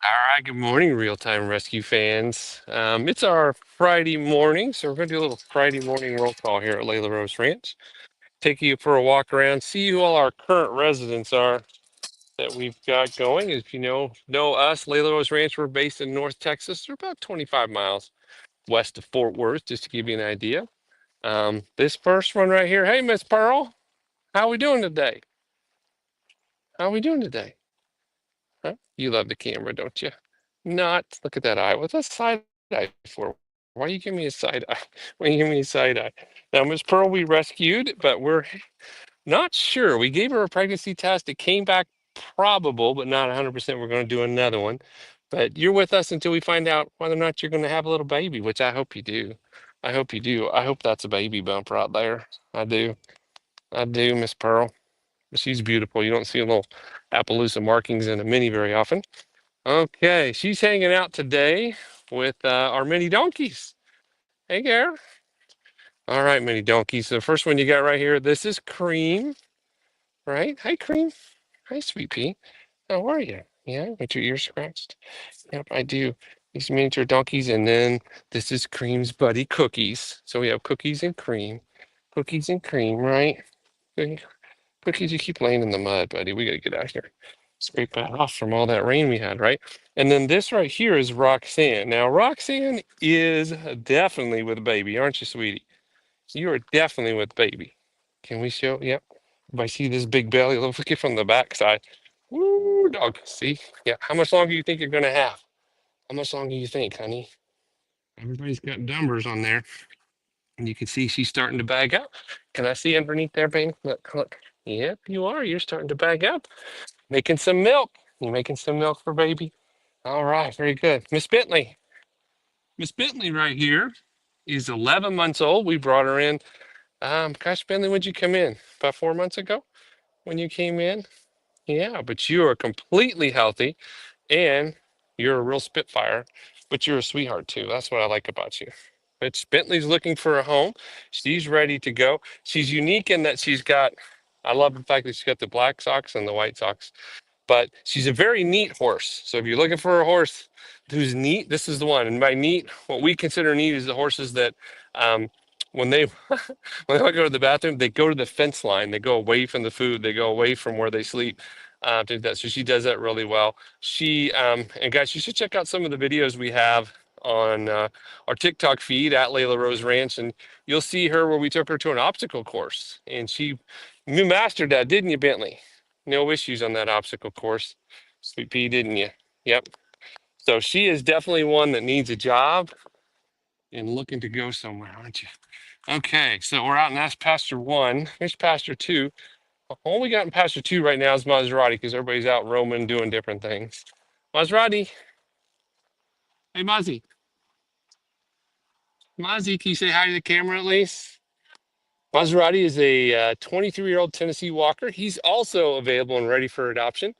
All right, good morning, real-time rescue fans. It's our Friday morning, so we're going to do a little Friday morning roll call here at Layla Rose Ranch. Take you for a walk around, see who all our current residents are that we've got going. As you know us, Layla Rose Ranch, we're based in North Texas. We're about 25 miles west of Fort Worth, just to give you an idea. This first one right here, hey, Miss Pearl, how we doing today? How we doing today? Huh? You love the camera, don't you? Not. Look at that eye. What's that side eye for? Why you give me a side eye? Why you give me a side eye? Now, Miss Pearl, we rescued, but we're not sure. We gave her a pregnancy test. It came back probable, but not 100%. We're going to do another one. But you're with us until we find out whether or not you're going to have a little baby, which I hope you do. I hope you do. I hope that's a baby bump right there. I do. I do, Miss Pearl. She's beautiful. You don't see little Appaloosa markings in a mini very often. Okay, she's hanging out today with our mini donkeys. Hey, Gare. All right, mini donkeys. So the first one you got right here, this is Cream, right? Hi, Cream. Hi, Sweet Pea. How are you? Yeah, with your ears scratched? Yep, I do. These miniature donkeys, and then this is Cream's buddy, Cookies. So we have Cookies and Cream. Cookies and Cream, right? Cookies, you keep laying in the mud, buddy. We gotta get out here. Scrape that off from all that rain we had, right? And then this right here is Roxanne. Now, Roxanne is definitely with baby, aren't you, sweetie? You are definitely with baby. Can we show? Yep. If I see this big belly, look at from the back side. Woo, dog. See? Yeah. How much longer you think you're gonna have? How much longer you think, honey? Everybody's got numbers on there. And you can see she's starting to bag up. Can I see underneath there, baby? Look, look. Yep, you are. You're starting to bag up. Making some milk. You making some milk for baby? All right, very good. Miss Bentley. Miss Bentley right here is 11 months old. We brought her in. Gosh, Bentley, when'd you come in? About 4 months ago when you came in? Yeah, but you are completely healthy and you're a real spitfire, but you're a sweetheart too. That's what I like about you. But Bentley's looking for a home. She's ready to go. She's unique in that I love the fact that she's got the black socks and the white socks, but she's a very neat horse. So if you're looking for a horse who's neat, this is the one. And by neat, what we consider neat is the horses that um, when they when they go to the bathroom, they go to the fence line. They go away from the food. They go away from where they sleep. To do that. So she does that really well. And guys, you should check out some of the videos we have on our TikTok feed at Layla Rose Ranch, and you'll see her where we took her to an obstacle course, and you mastered that, didn't you, Bentley? No issues on that obstacle course. Sweet pea, didn't you? Yep. So she is definitely one that needs a job and looking to go somewhere, aren't you? Okay, so we're out in that's Pasture 1. Here's Pasture 2. All we got in Pasture 2 right now is Maserati because everybody's out roaming, doing different things. Maserati. Hey, Mozzie. Mozzie, can you say hi to the camera at least? Maserati is a 23-year-old Tennessee Walker. He's also available and ready for adoption.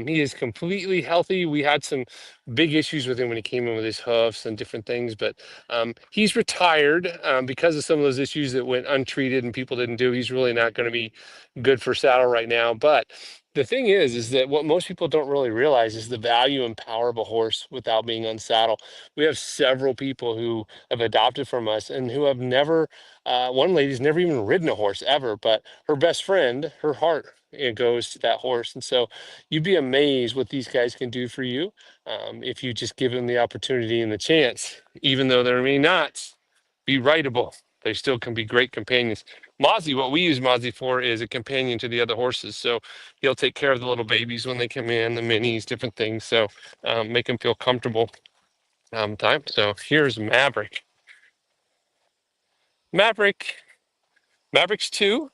He is completely healthy. We had some big issues with him when he came in with his hoofs and different things, but he's retired because of some of those issues that went untreated and people didn't do. He's really not going to be good for saddle right now. But the thing is that what most people don't really realize is the value and power of a horse without being on saddle. We have several people who have adopted from us and who have never one lady's never even ridden a horse ever, but her best friend, her heart, it goes to that horse. And so you'd be amazed what these guys can do for you if you just give them the opportunity and the chance, even though they may not be rideable. They still can be great companions. Mozzie, what we use Mozzie for is a companion to the other horses. So he'll take care of the little babies when they come in, the minis, different things. So make them feel comfortable time. So here's Maverick. Maverick. Maverick's 2.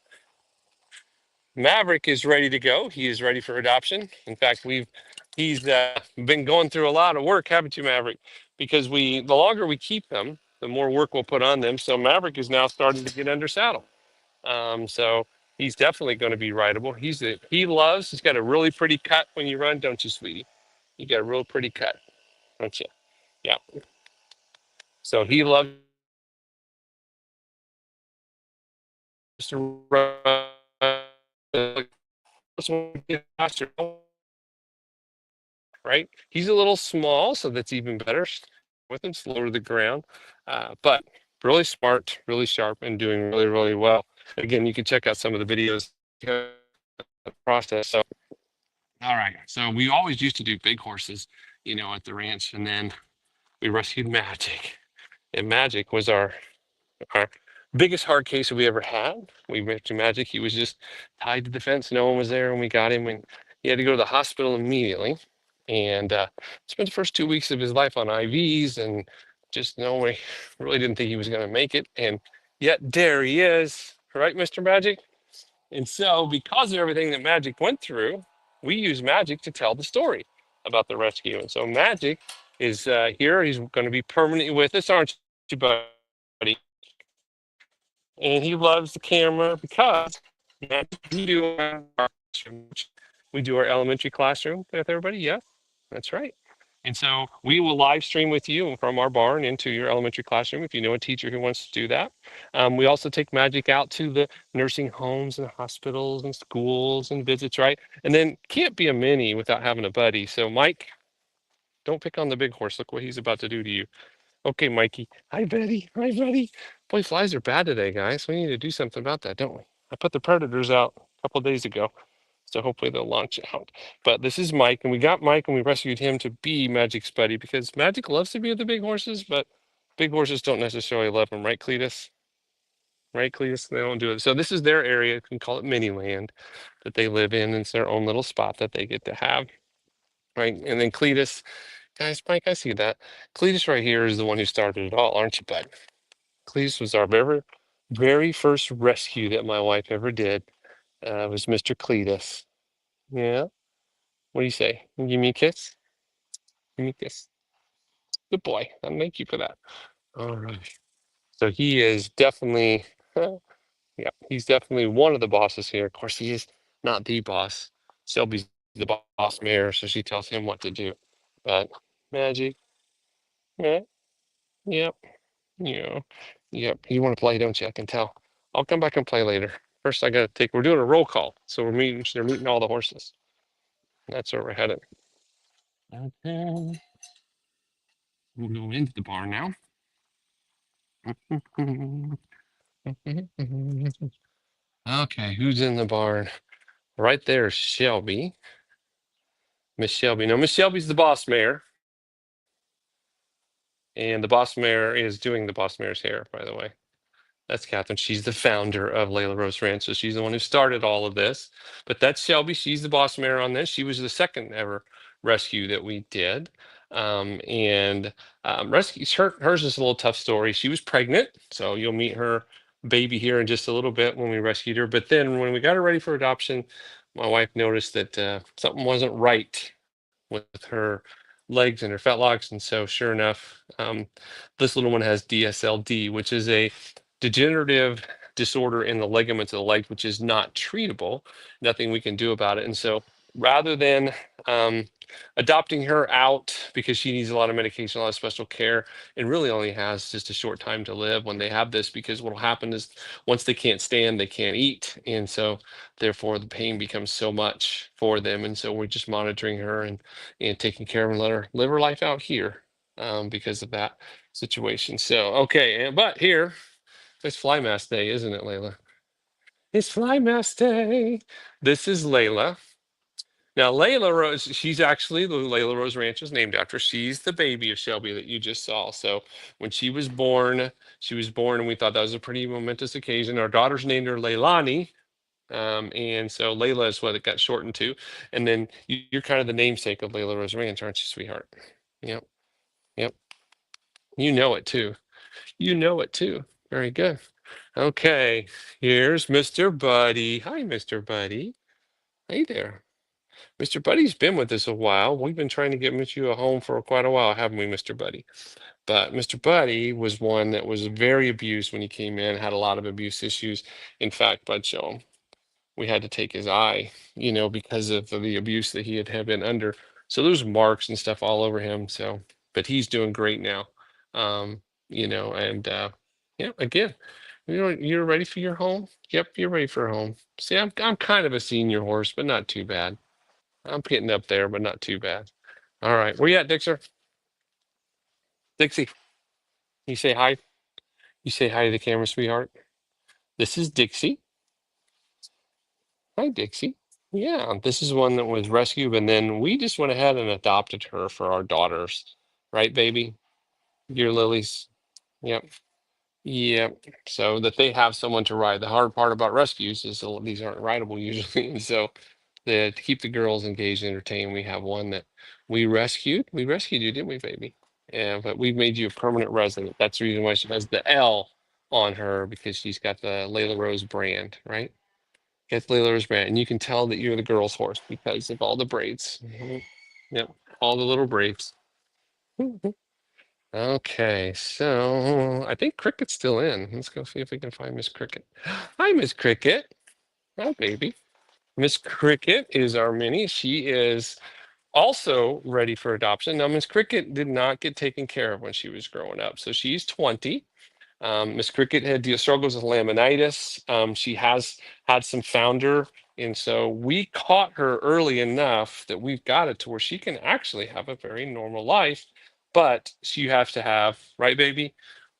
Maverick is ready to go. He is ready for adoption. In fact, he's been going through a lot of work, haven't you, Maverick? Because the longer we keep them, the more work we'll put on them. So Maverick is now starting to get under saddle. So he's definitely going to be rideable. He's got a really pretty cut when you run, don't you, sweetie? You got a real pretty cut, don't you? Yeah. So he loves to run. right? He's a little small, so that's even better. With him, slow to the ground, but really smart, really sharp, and doing really, really well. Again, you can check out some of the videos process. So, all right. So we always used to do big horses, at the ranch, and then we rescued Magic, and Magic was our biggest hard case that we ever had. We went to Magic. He was just tied to the fence. No one was there when we got him, and he had to go to the hospital immediately. And spent the first 2 weeks of his life on IVs, and just no way, really didn't think he was going to make it. And yet there he is, right, Mr. Magic? And so, because of everything that Magic went through, we use Magic to tell the story about the rescue. And so, Magic is here. He's going to be permanently with us, aren't you, buddy? And he loves the camera because we do our elementary classroom with everybody. Yeah, that's right. And so we will live stream with you from our barn into your elementary classroom if you know a teacher who wants to do that. We also take Magic out to the nursing homes and hospitals and schools and visits, right? And then can't be a mini without having a buddy. So Mike, don't pick on the big horse. Look what he's about to do to you. Okay, Mikey. Hi, Betty. Hi, buddy. Boy, flies are bad today, guys. We need to do something about that, don't we? I put the predators out a couple of days ago, so hopefully they'll launch out. But this is Mike, and we got Mike and we rescued him to be Magic's buddy because Magic loves to be with the big horses, but big horses don't necessarily love him, right, Cletus? Right, Cletus? They don't do it. So this is their area. You can call it mini land that they live in. It's their own little spot that they get to have, right? And then Cletus, guys, Mike, I see that. Cletus right here is the one who started it all, aren't you, bud? Cletus was our very first rescue that my wife ever did. Was Mr. Cletus. Yeah. What do you say? Give me a kiss. Give me a kiss. Good boy. Thank you for that. All right. So he is definitely, yeah, he's definitely one of the bosses here. Of course, he is not the boss. Shelby's the boss mayor, so she tells him what to do. But Magic, yeah, yep, yeah, yep. You want to play, don't you? I can tell. I'll come back and play later. First, I got to take. We're doing a roll call, so we're meeting. They're meeting all the horses. That's where we're headed. Okay, we'll go into the barn now. Okay, who's in the barn? Right there, Shelby. Miss Shelby. No, Miss Shelby's the boss mayor. And the boss mayor is doing the boss mayor's hair, by the way. That's Catherine. She's the founder of Layla Rose Ranch. So she's the one who started all of this. But that's Shelby. She's the boss mare on this. She was the second ever rescue that we did. And rescue hers is a little tough story. She was pregnant. So you'll meet her baby here in just a little bit when we rescued her. But then when we got her ready for adoption, my wife noticed that something wasn't right with her legs and her fetlocks. And so, sure enough, this little one has DSLD, which is a degenerative disorder in the ligaments of the leg, which is not treatable. Nothing we can do about it. And so, rather than um, adopting her out because she needs a lot of medication, a lot of special care, and really only has just a short time to live when they have this, because what will happen is once they can't stand, they can't eat. And so, therefore, the pain becomes so much for them. And so, we're just monitoring her and taking care of her and let her live her life out here because of that situation. So, okay, but here, it's Fly Mask Day, isn't it, Layla? It's Fly Mask Day. This is Layla. Now, Layla Rose, she's actually the Layla Rose Ranch is named after. She's the baby of Shelby that you just saw. So when she was born, and we thought that was a pretty momentous occasion. Our daughter's named her Leilani. And so Layla is what it got shortened to. And then you're kind of the namesake of Layla Rose Ranch, aren't you, sweetheart? Yep, yep. You know it too. You know it too. Very good. Okay, here's Mr. Buddy. Hi, Mr. Buddy. Hey there. Mr. Buddy's been with us a while. We've been trying to get you a home for quite a while, haven't we, Mr. Buddy? But Mr. Buddy was one that was very abused when he came in, had a lot of abuse issues. In fact, Bud, show him. We had to take his eye, because of the abuse that he had been under. So there's marks and stuff all over him. So, but he's doing great now. And again, you're ready for your home. Yep, you're ready for a home. See, I'm kind of a senior horse, but not too bad. I'm getting up there, but not too bad. All right. Where you at, Dixer? Dixie, you say hi. You say hi to the camera, sweetheart. This is Dixie. Hi, Dixie. Yeah, this is one that was rescued, and then we just went ahead and adopted her for our daughters. Right, baby? Your Lilies. Yep. Yep. So that they have someone to ride. The hard part about rescues is these aren't rideable usually. And so to keep the girls engaged and entertained, we have one that we rescued. We rescued you, didn't we, baby? Yeah, but we've made you a permanent resident. That's the reason why she has the L on her because she's got the Layla Rose brand, right? Get Layla Rose brand. And you can tell that you're the girl's horse because of all the braids. Mhm. Yep. All the little braids. Okay, so I think Cricket's still in. Let's go see if we can find Miss Cricket. Hi, Miss Cricket. Hi, baby. Miss Cricket is our mini. She is also ready for adoption. Now, Miss Cricket did not get taken care of when she was growing up. So she's 20. Miss Cricket had struggles with laminitis. She has had some founder, and so we caught her early enough that we've got it to where she can actually have a very normal life. But you have to have, right, baby?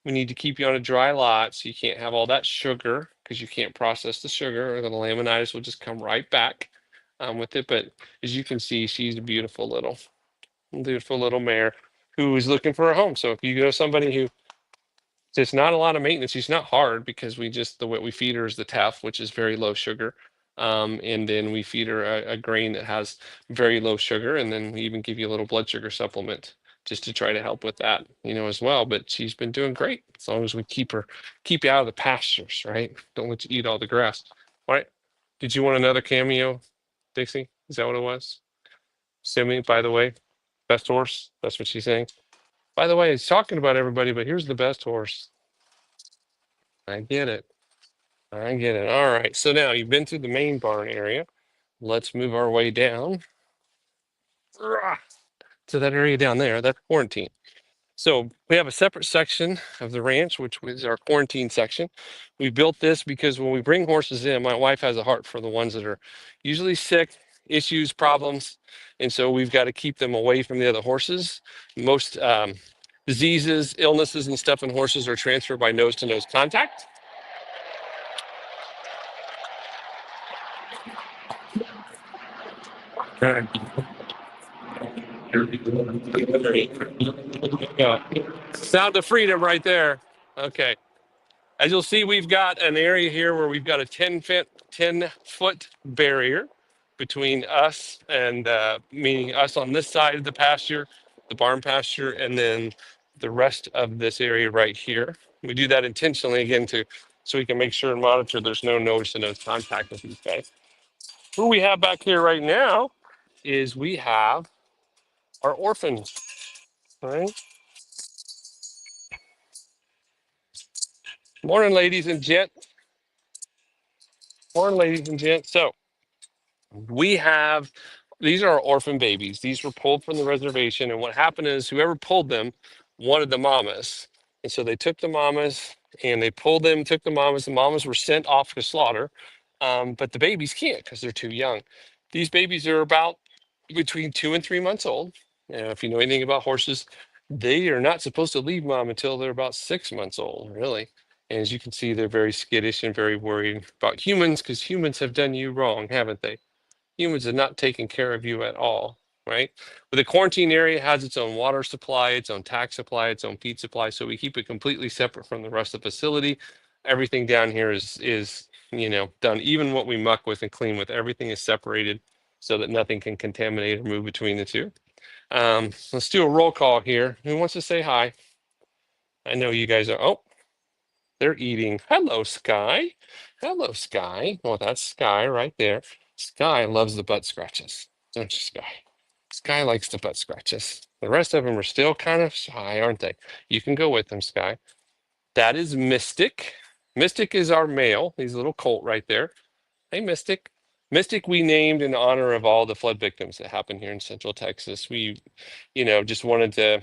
We need to keep you on a dry lot, so you can't have all that sugar because you can't process the sugar, or the laminitis will just come right back with it. But as you can see, she's a beautiful little mare who is looking for a home. So if you go somebody who it's not a lot of maintenance. She's not hard because we just the way we feed her is the teff, which is very low sugar. And then we feed her a grain that has very low sugar, and then we even give you a little blood sugar supplement just to try to help with that, as well. But she's been doing great as long as we keep you out of the pastures, right? Don't let you eat all the grass. All right. Did you want another cameo, Dixie? Is that what it was? Simi, by the way, best horse. That's what she's saying. By the way, he's talking about everybody, but here's the best horse. I get it. I get it. All right. So now you've been through the main barn area. Let's move our way down Rah, to that area down there. That's quarantine. So we have a separate section of the ranch, which was our quarantine section. We built this because when we bring horses in, my wife has a heart for the ones that are usually sick, issues, problems. And so we've got to keep them away from the other horses. Most diseases, illnesses, and stuff in horses are transferred by nose to nose contact. Yeah. Sound of freedom right there. Okay. As you'll see, we've got an area here where we've got a 10-foot barrier between us and meaning us on this side of the pasture, the barn pasture, and then the rest of this area right here. We do that intentionally again to so we can make sure and monitor there's no nose to nose contact with these guys. What we have back here right now is we have our orphans, right? Morning, ladies and gents. Morning, ladies and gents. So we have these are our orphan babies. These were pulled from the reservation, and what happened is whoever pulled them wanted the mamas, and so they took the mamas and they pulled them, took the mamas. The mamas were sent off to slaughter, but the babies can't because they're too young. These babies are about between 2 and 3 months old. If you know anything about horses, they are not supposed to leave mom until they're about 6 months old, really. And as you can see, they're very skittish and very worried about humans because humans have done you wrong, haven't they? Humans have not taken care of you at all, right? But the quarantine area has its own water supply, its own tax supply, its own feed supply. So we keep it completely separate from the rest of the facility. Everything down here is done. Even what we muck with and clean with, everything is separated so that nothing can contaminate or move between the two. Let's do a roll call here. Who wants to say hi? I know you guys are. Oh, they're eating. Hello, Sky. Hello, Sky. Well, that's Sky right there. Sky loves the butt scratches, don't you, Sky? Sky likes the butt scratches. The rest of them are still kind of shy, aren't they? You can go with them, Sky. That is Mystic. Mystic is our male. He's a little colt right there. Hey, Mystic. Mystic, we named in honor of all the flood victims that happened here in Central Texas. We, just wanted to,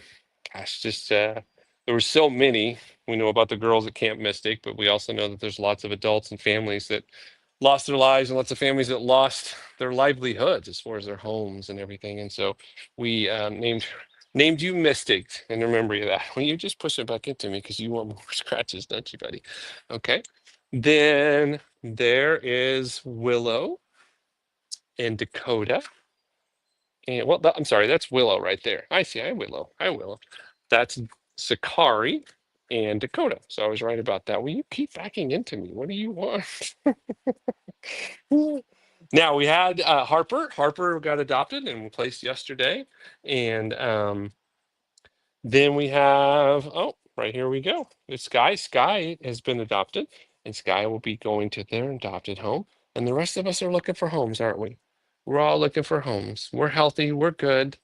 gosh, just there were so many. We know about the girls at Camp Mystic, but we also know that there's lots of adults and families that lost their lives and lots of families that lost their livelihoods as far as their homes and everything. And so we named you Mystic in memory of that. Well, you just push it back into me because you want more scratches, don't you, buddy? Okay. Then there is Willow and Dakota. And well, I'm sorry, that's Willow right there. I see. Hi, Willow. Hi, Willow. That's Sakari and Dakota. So I was right about that. Will you keep backing into me? What do you want? Now we had Harper. Harper got adopted and placed yesterday, and then we have right here we go. It's Sky. Sky has been adopted, and Sky will be going to their adopted home. And the rest of us are looking for homes, aren't we? We're all looking for homes. We're healthy. We're good,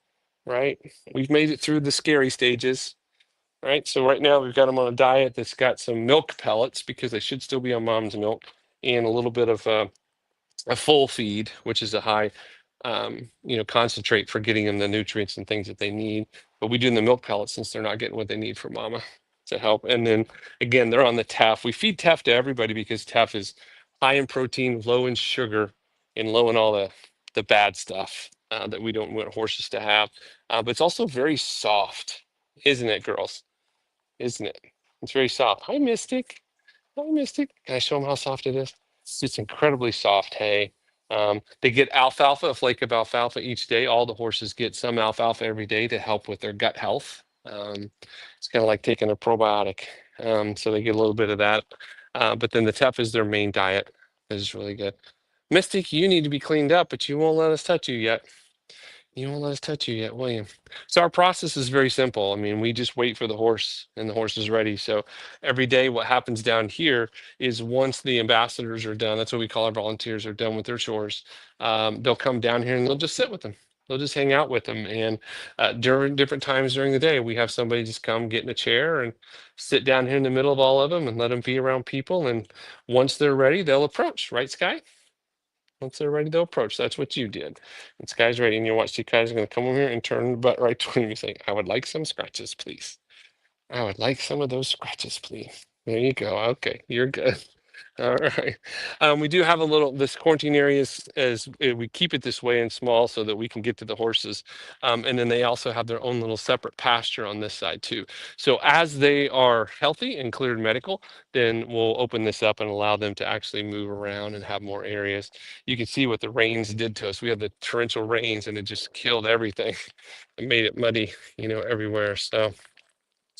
right? We've made it through the scary stages, right? So right now we've got them on a diet that's got some milk pellets because they should still be on mom's milk, and a little bit of a full feed, which is a high, concentrate for getting them the nutrients and things that they need. But we do the milk pellets since they're not getting what they need from mama to help. And then again, they're on the teff. We feed teff to everybody because teff is high in protein, low in sugar, and low in all the bad stuff that we don't want horses to have. But it's also very soft, isn't it, girls? Isn't it? It's very soft. Hi, Mystic. Hi, Mystic. Can I show them how soft it is? It's incredibly soft hay. They get alfalfa, a flake of alfalfa each day. All the horses get some alfalfa every day to help with their gut health. It's kind of like taking a probiotic. So they get a little bit of that. But then the teff is their main diet. It's really good. Mystic, you need to be cleaned up, but you won't let us touch you yet. You won't let us touch you yet, will you? So our process is very simple. I mean, we just wait for the horse and the horse is ready. So every day what happens down here is once the ambassadors are done, that's what we call our volunteers, are done with their chores, they'll come down here and they'll just sit with them. They'll just hang out with them. And during different times during the day, we have somebody just come get in a chair and sit down here in the middle of all of them and let them be around people. And once they're ready, they'll approach, right, Sky? Once they're ready to approach, that's what you did. And Sky's ready, and you watch. Sky's going to come over here and turn the butt right to him and say, "I would like some scratches, please. I would like some of those scratches, please." There you go. Okay, you're good. All right. We do have a little, this quarantine area we keep it this way and small so that we can get to the horses. And then they also have their own little separate pasture on this side too. So as they are healthy and cleared medical, then we'll open this up and allow them to actually move around and have more areas. You can see what the rains did to us. We had the torrential rains and it just killed everything. It made it muddy, everywhere. So.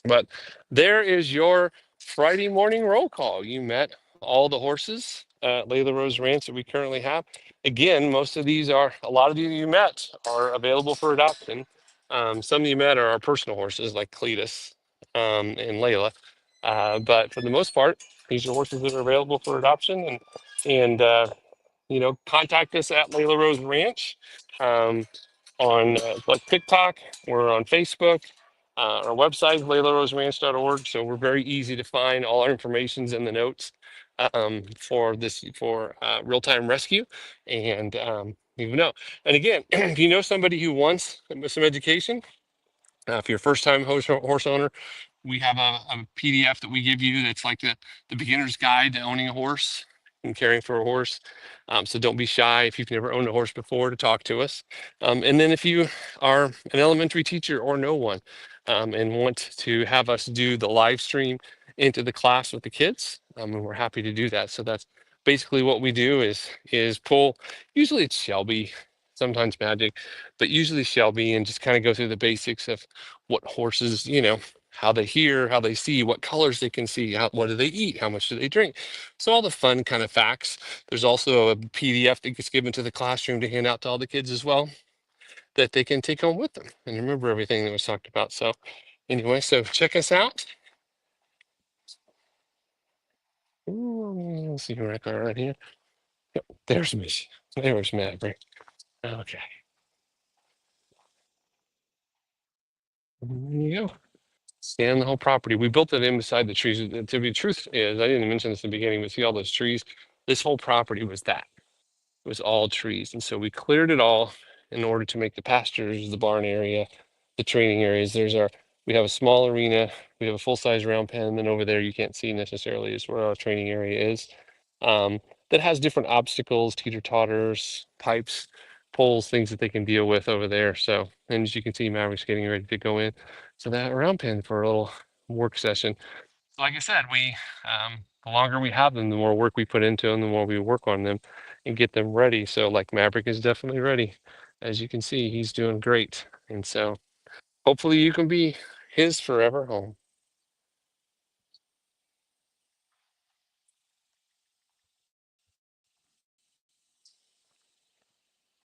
But there is your Friday morning roll call. You met all the horses at Layla Rose Ranch that we currently have. Again, a lot of you met are available for adoption. Some of you met are our personal horses like Cletus and Layla. But for the most part, these are horses that are available for adoption. And contact us at Layla Rose Ranch. On like TikTok, we're on Facebook. Our website, LaylaRoseRanch.org. So we're very easy to find. All our information's in the notes for real-time rescue. And you know. And again, if you know somebody who wants some education, if you're a first-time horse owner, we have a PDF that we give you that's like the beginner's guide to owning a horse and caring for a horse. So don't be shy if you've never owned a horse before to talk to us. And then if you are an elementary teacher or know one and want to have us do the live stream into the class with the kids, and we're happy to do that. So that's basically what we do is pull, usually it's Shelby, sometimes Magic, but usually Shelby, and just kind of go through the basics of what horses, how they hear, how they see, what colors they can see, what do they eat, how much do they drink. So all the fun kind of facts. There's also a PDF that gets given to the classroom to hand out to all the kids as well that they can take home with them and remember everything that was talked about. So anyway, so check us out. Ooh, let's see where I got right here. Yep, there's Miss. There's Maverick. Okay. There you go. Scan the whole property. We built it in beside the trees. To be truth is, I didn't mention this in the beginning, but see all those trees? This whole property was that. It was all trees. And so we cleared it all in order to make the pastures, the barn area, the training areas. We have a small arena, we have a full-size round pen, and then over there you can't see necessarily is where our training area is. that has different obstacles, teeter-totters, pipes, poles, things that they can deal with over there. So, and as you can see, Maverick's getting ready to go in to that round pen for a little work session. So like I said, the longer we have them, the more work we put into them, the more we work on them and get them ready. So like Maverick is definitely ready. As you can see, he's doing great. And so hopefully you can be his forever home.